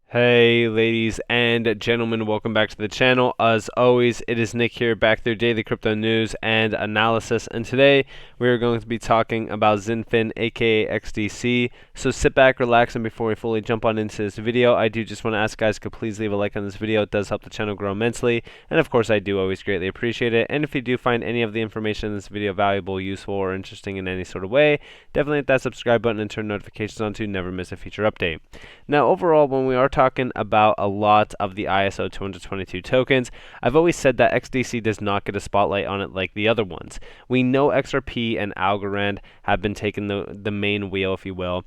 Hey ladies and gentlemen, welcome back to the channel. As always, it is Nick here, back with your daily crypto news and analysis, and today we are going to be talking about Xinfin, aka XDC. So sit back, relax, and before we fully jump on into this video, I do just want to ask guys to please leave a like on this video. It does help the channel grow immensely, and of course I do always greatly appreciate it. And if you do find any of the information in this video valuable, useful, or interesting in any sort of way, definitely hit that subscribe button and turn notifications on to never miss a future update. Now overall, when we are talking about a lot of the ISO20022 tokens, I've always said that XDC does not get a spotlight on it like the other ones. We know XRP and Algorand have been taking the main wheel, if you will,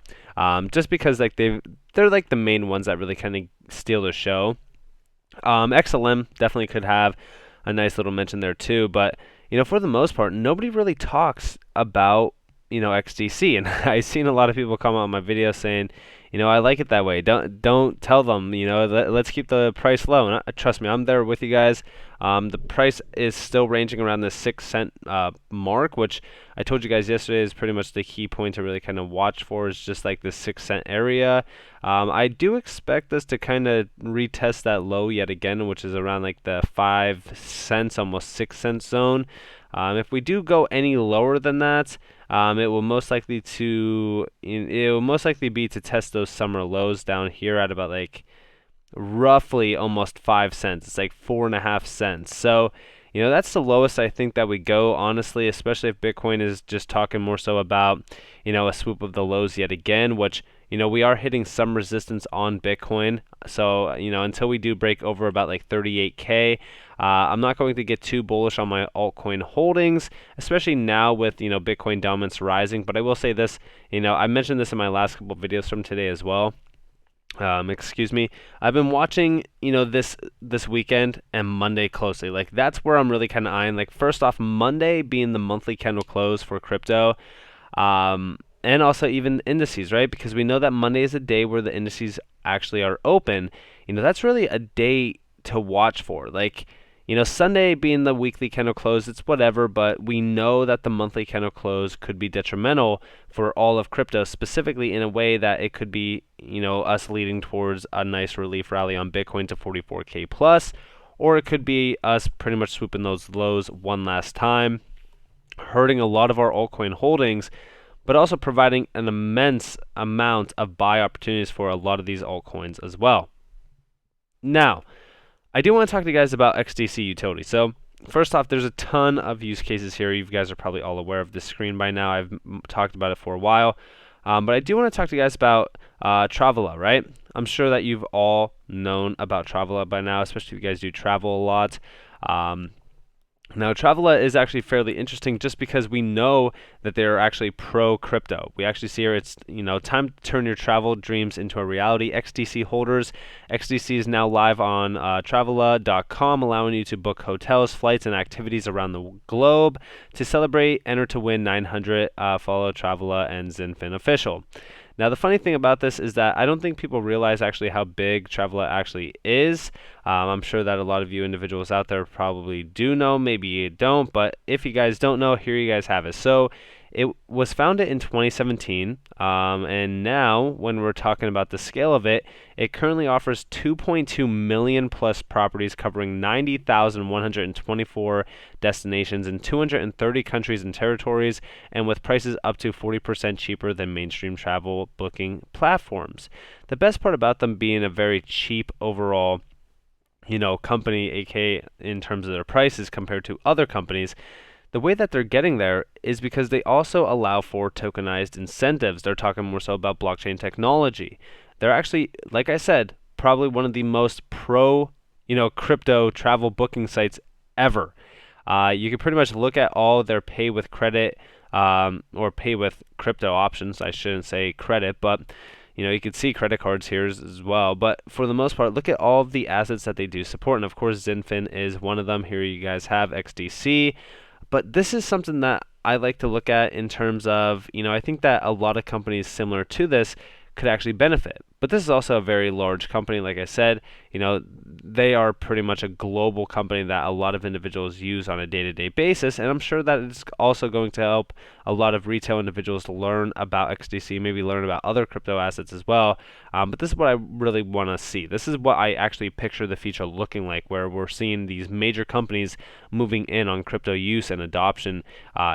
just because like they're like the main ones that really kind of steal the show. XLM definitely could have a nice little mention there too, but for the most part, nobody really talks about XDC, and I've seen a lot of people comment on my video saying, I like it that way. Don't tell them, let's keep the price low. And trust me, I'm there with you guys. The price is still ranging around the 6 cent mark, which I told you guys yesterday is pretty much the key point to really kind of watch for, is just like the 6 cent area. I do expect us to kind of retest that low yet again, which is around like the 5 cents, almost 6 cent zone. If we do go any lower than that, it will most likely be to test those summer lows down here at about like roughly almost 5 cents. It's like 4.5 cents. So that's the lowest I think that we go, honestly, especially if Bitcoin is just talking more so about a swoop of the lows yet again, which we are hitting some resistance on Bitcoin. So until we do break over about like 38K, I'm not going to get too bullish on my altcoin holdings, especially now with Bitcoin dominance rising. But I will say this, I mentioned this in my last couple of videos from today as well. Excuse me. I've been watching, this weekend and Monday closely. Like that's where I'm really kind of eyeing. Like first off, Monday being the monthly candle close for crypto, and also even indices, right? Because we know that Monday is a day where the indices actually are open. That's really a day to watch for. Like, Sunday being the weekly candle close, it's whatever, but we know that the monthly candle close could be detrimental for all of crypto, specifically in a way that it could be, us leading towards a nice relief rally on Bitcoin to 44K plus, or it could be us pretty much swooping those lows one last time, hurting a lot of our altcoin holdings, but also providing an immense amount of buy opportunities for a lot of these altcoins as well. Now, I do want to talk to you guys about XDC Utility. So first off, there's a ton of use cases here. You guys are probably all aware of this screen by now. I've talked about it for a while. But I do want to talk to you guys about Travel, right? I'm sure that you've all known about Travel by now, especially if you guys do travel a lot. Now, Travela is actually fairly interesting just because we know that they're actually pro-crypto. We actually see here it's, time to turn your travel dreams into a reality. XDC holders. XDC is now live on Travela.com, allowing you to book hotels, flights, and activities around the globe. To celebrate, enter to win 900, follow Travela and Xinfin official. Now, the funny thing about this is that I don't think people realize actually how big Travela actually is. I'm sure that a lot of you individuals out there probably do know, maybe you don't, but if you guys don't know, here you guys have it. So it was founded in 2017, and now when we're talking about the scale of it, it currently offers 2.2 million plus properties covering 90,124 destinations in 230 countries and territories, and with prices up to 40% cheaper than mainstream travel booking platforms. The best part about them being a very cheap overall company, aka in terms of their prices compared to other companies, the way that they're getting there is because they also allow for tokenized incentives. They're talking more so about blockchain technology. They're actually, like I said, probably one of the most pro, crypto travel booking sites ever. You can pretty much look at all their pay with credit or pay with crypto options. I shouldn't say credit, but you can see credit cards here as well. But for the most part, look at all of the assets that they do support. And of course, Xinfin is one of them. Here you guys have XDC. But this is something that I like to look at in terms of, I think that a lot of companies similar to this could actually benefit. But this is also a very large company. Like I said, they are pretty much a global company that a lot of individuals use on a day-to-day basis, and I'm sure that it's also going to help a lot of retail individuals learn about XDC, maybe learn about other crypto assets as well. But this is what I really want to see. This is what I actually picture the future looking like, where we're seeing these major companies moving in on crypto use and adoption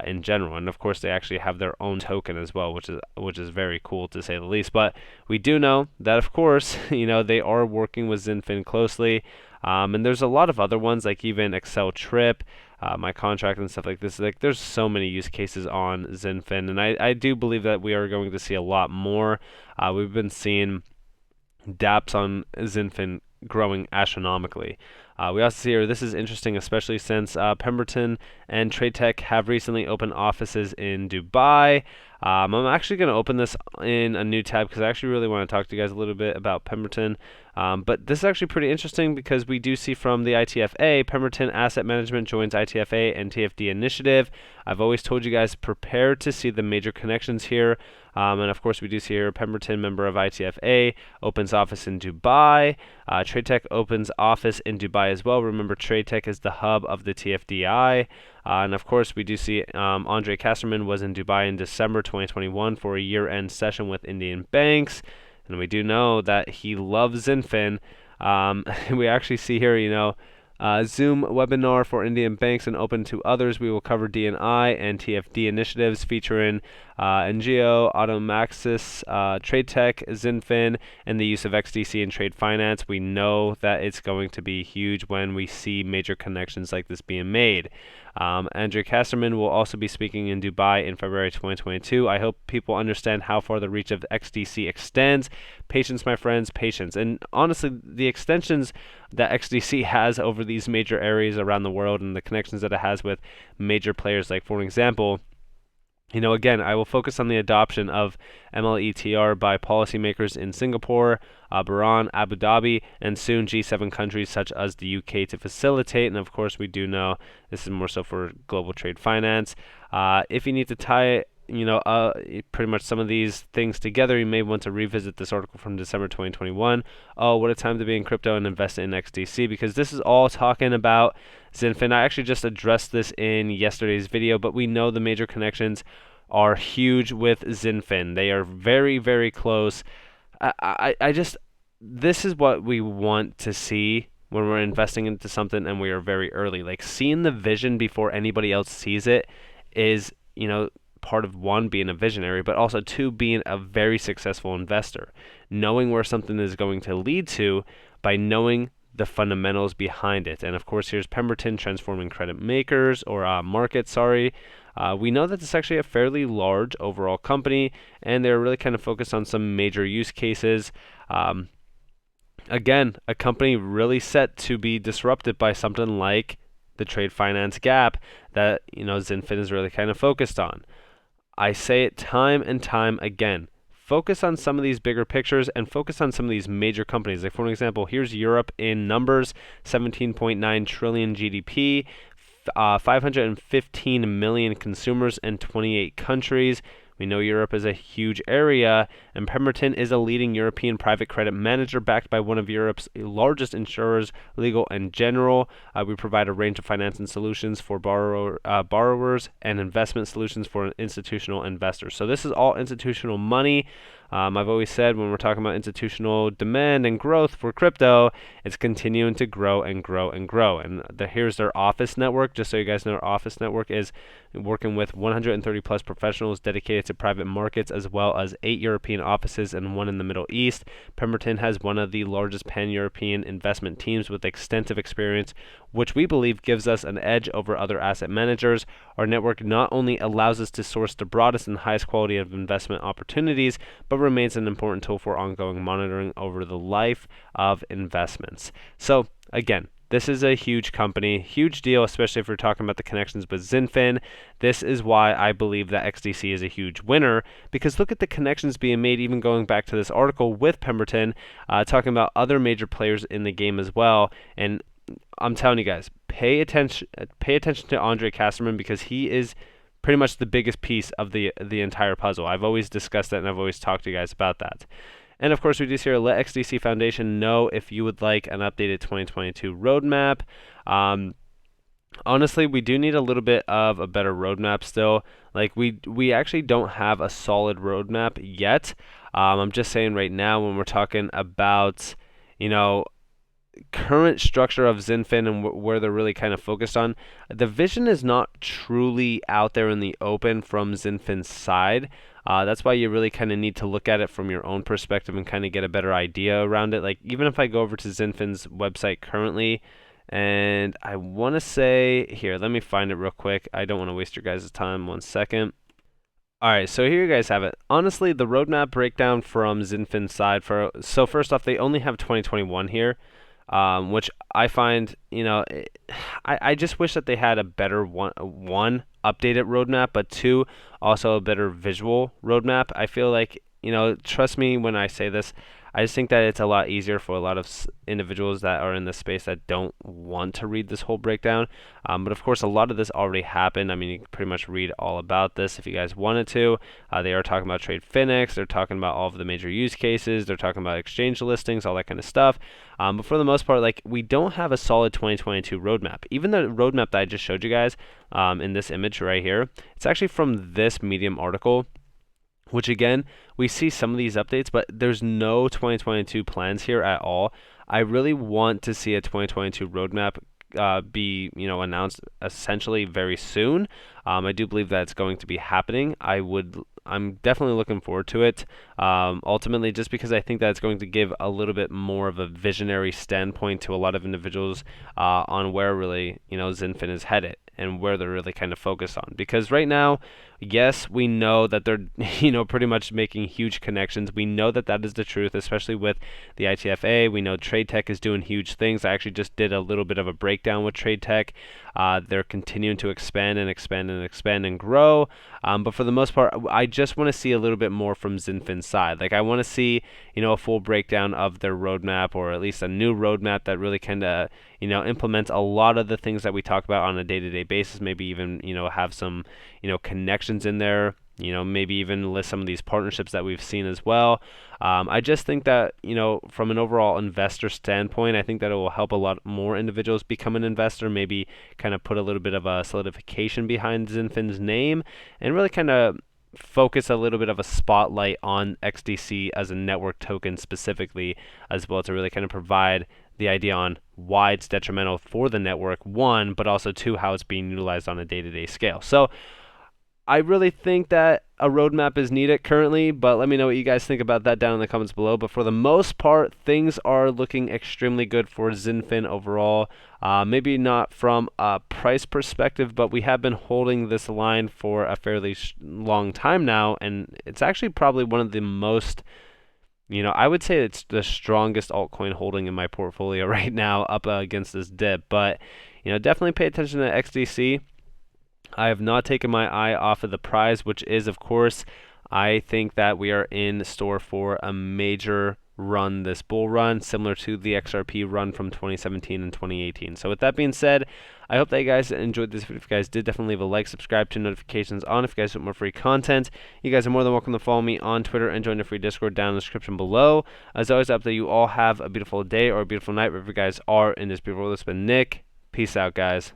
in general. And of course, they actually have their own token as well, which is very cool to say the least. But we do know that, of course, they are working with Xinfin closely. And there's a lot of other ones, like even Excel Trip, my contract and stuff like this. Like, there's so many use cases on Xinfin, and I do believe that we are going to see a lot more. We've been seeing dApps on Xinfin growing astronomically. We also see here, this is interesting, especially since Pemberton and TradeTech have recently opened offices in Dubai. I'm actually going to open this in a new tab because I actually really want to talk to you guys a little bit about Pemberton. But this is actually pretty interesting because we do see from the ITFA, Pemberton Asset Management joins ITFA and TFD initiative. I've always told you guys, prepare to see the major connections here. And of course, we do see here Pemberton, member of ITFA, opens office in Dubai. TradeTech opens office in Dubai as well. Remember, TradeTech is the hub of the TFDI. And of course, we do see Andre Kasserman was in Dubai in December 2021 for a year-end session with Indian banks. And we do know that he loves Xinfin. We actually see here, Zoom webinar for Indian banks and open to others. We will cover DNI and TFD initiatives featuring NGO, Automaxis, TradeTech, Xinfin, and the use of XDC in trade finance. We know that it's going to be huge when we see major connections like this being made. Andrew Kasserman will also be speaking in Dubai in February 2022. I hope people understand how far the reach of XDC extends. Patience, my friends, patience. And honestly, the extensions that XDC has over these major areas around the world and the connections that it has with major players, like, for example, again, I will focus on the adoption of MLETR by policymakers in Singapore, Bahrain, Abu Dhabi, and soon G7 countries such as the UK to facilitate. And of course, we do know this is more so for global trade finance. If you need to tie pretty much some of these things together, you may want to revisit this article from December 2021. Oh, what a time to be in crypto and invest in XDC, because this is all talking about Xinfin. I actually just addressed this in yesterday's video, but we know the major connections are huge with Xinfin. They are very, very close. This is what we want to see when we're investing into something and we are very early. Like, seeing the vision before anybody else sees it is, part of, one, being a visionary, but also two, being a very successful investor. Knowing where something is going to lead to by knowing the fundamentals behind it. And of course, here's Pemberton transforming credit makers or markets. We know that it's actually a fairly large overall company, and they're really kind of focused on some major use cases. Again, a company really set to be disrupted by something like the trade finance gap that Xinfin is really kind of focused on. I say it time and time again. Focus on some of these bigger pictures and focus on some of these major companies. Like, for example, here's Europe in numbers: 17.9 trillion GDP, 515 million consumers in 28 countries. We know Europe is a huge area, and Pemberton is a leading European private credit manager backed by one of Europe's largest insurers, Legal & General. We provide a range of financing solutions for borrowers and investment solutions for institutional investors. So this is all institutional money. I've always said, when we're talking about institutional demand and growth for crypto, it's continuing to grow and grow and grow. And here's their office network. Just so you guys know, our office network is working with 130 plus professionals dedicated to private markets, as well as 8 European offices and 1 in the Middle East. Pemberton has one of the largest pan-European investment teams with extensive experience, which we believe gives us an edge over other asset managers. Our network not only allows us to source the broadest and highest quality of investment opportunities, but remains an important tool for ongoing monitoring over the life of investments. So again, this is a huge company, huge deal, especially if we're talking about the connections with Xinfin. This is why I believe that XDC is a huge winner, because look at the connections being made, even going back to this article with Pemberton, talking about other major players in the game as well. And I'm telling you guys, pay attention to Andre Kasserman, because he is pretty much the biggest piece of the entire puzzle. I've always discussed that, and I've always talked to you guys about that. And of course, we do see here, let XDC Foundation know if you would like an updated 2022 roadmap. Honestly, we do need a little bit of a better roadmap still. Like we actually don't have a solid roadmap yet. I'm just saying right now when we're talking about, you know, current structure of Xinfin and where they're really kind of focused on, the vision is not truly out there in the open from Xinfin's side. That's why you really kind of need to look at it from your own perspective and kind of get a better idea around it. Like even if I go over to Xinfin's website currently, and I want to say, here, let me find it real quick. I don't want to waste your guys' time. 1 second. Alright, so here you guys have it. Honestly, the roadmap breakdown from Xinfin's side, so first off, they only have 2021 here, which I find, you know, I just wish that they had a better one updated roadmap, but two, also a better visual roadmap. I feel like, you know, trust me when I say this, I just think that it's a lot easier for a lot of individuals that are in the space that don't want to read this whole breakdown. But of course, a lot of this already happened. I mean, you can pretty much read all about this if you guys wanted to. They are talking about Trade Phoenix. They're talking about all of the major use cases. They're talking about exchange listings, all that kind of stuff. But for the most part, like, we don't have a solid 2022 roadmap. Even the roadmap that I just showed you guys in this image right here, it's actually from this Medium article, which again, we see some of these updates, but there's no 2022 plans here at all. I really want to see a 2022 roadmap be, you know, announced essentially very soon. I do believe that it's going to be happening. I'm definitely looking forward to it. Ultimately, just because I think that it's going to give a little bit more of a visionary standpoint to a lot of individuals on where really, you know, Xinfin is headed and where they're really kind of focused on. Because right now, yes, we know that they're, you know, pretty much making huge connections. We know that that is the truth, especially with the ITFA. We know Trade Tech is doing huge things. I actually just did a little bit of a breakdown with Trade Tech. They're continuing to expand and expand and expand and grow. But for the most part, I just want to see a little bit more from Xinfin's side. Like, I want to see, you know, a full breakdown of their roadmap, or at least a new roadmap that really kind of, you know, implements a lot of the things that we talk about on a day-to-day basis. Maybe even, you know, have some, you know, connections in there. You know, maybe even list some of these partnerships that we've seen as well. I just think that, you know, from an overall investor standpoint, I think that it will help a lot more individuals become an investor, maybe kind of put a little bit of a solidification behind Xinfin's name, and really kind of focus a little bit of a spotlight on XDC as a network token specifically, as well, to really kind of provide the idea on why it's detrimental for the network, one, but also two, how it's being utilized on a day-to-day scale. So I really think that a roadmap is needed currently, but let me know what you guys think about that down in the comments below. But for the most part, things are looking extremely good for Xinfin overall. Maybe not from a price perspective, but we have been holding this line for a fairly long time now, and it's actually probably one of the most, you know, I would say it's the strongest altcoin holding in my portfolio right now up against this dip. But, you know, definitely pay attention to XDC. I have not taken my eye off of the prize, which is, of course, I think that we are in store for a major run this bull run, similar to the XRP run from 2017 and 2018. So with that being said, I hope that you guys enjoyed this video. If you guys did, definitely leave a like, subscribe, turn notifications on if you guys want more free content. You guys are more than welcome to follow me on Twitter and join the free Discord down in the description below. As always, I hope that you all have a beautiful day or a beautiful night wherever you guys are in this beautiful world. It's been Nick. Peace out, guys.